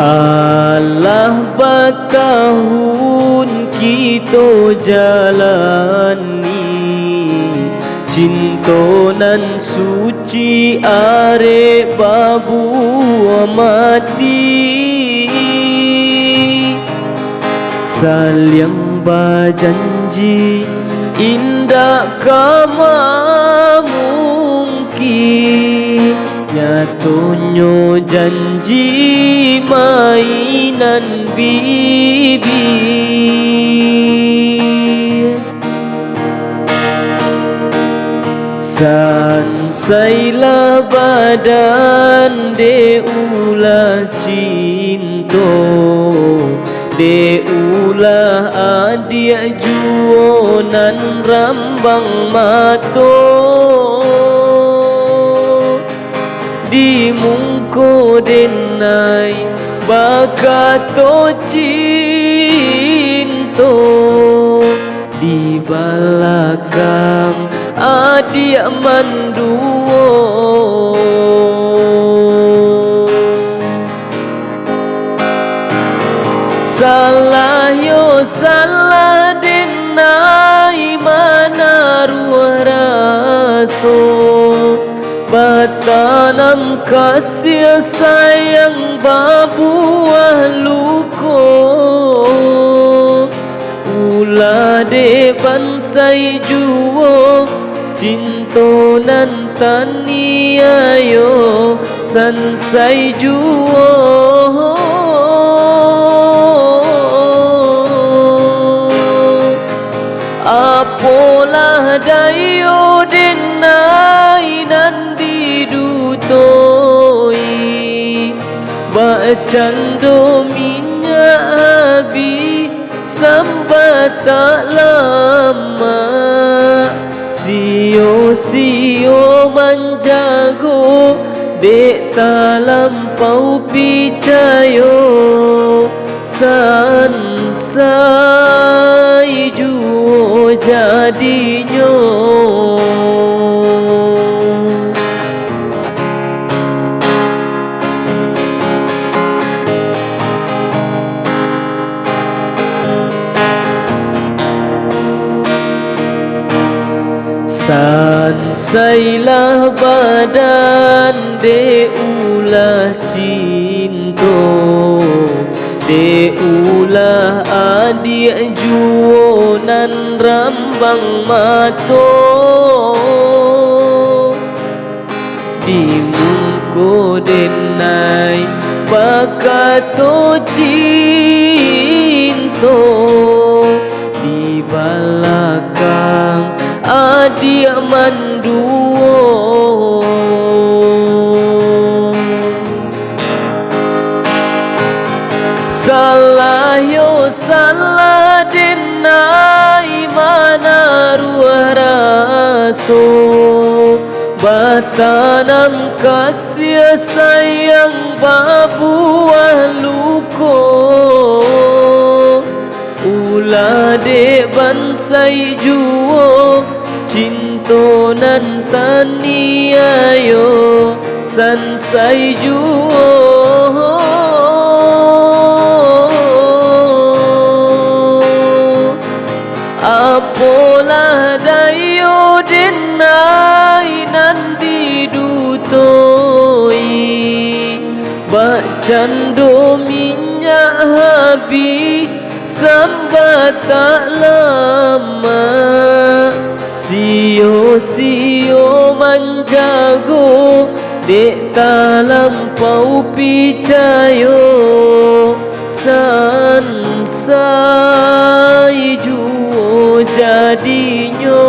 Allah bertahun kita jalani cinta nan suci are babu mati saling berjanji indah kama mungkin nyatonya janji mainan bibir sansailah badan de ulah cinta de ulah adik juonan rambang mato di mungko denai bakato cinto di belakang adik manduo salah yo salah denai mana ruah raso batanam kasih sayang babuah luko ulah de bansai juo cinta nan taniayo sansai juo apolah dayo denai nan didutoi bacando minyak habis sampai tak lama sio menjago dek tak lampau picayo sansai juo jadinyo sansailah badan de ulah cinta de ulah adik juonan rambang mato di mungko denai bakato cinta di belakang adik manduo salah yo salah denai mana ruah raso batanam kasih sayang babuah luko ulah de bansai juo cinta nan taniayo sansai juo apolah dayo denai nan didutoi bacando minyak habis sampai tak lama sio menjago dek tak lampau picayo sansai juo jadinyo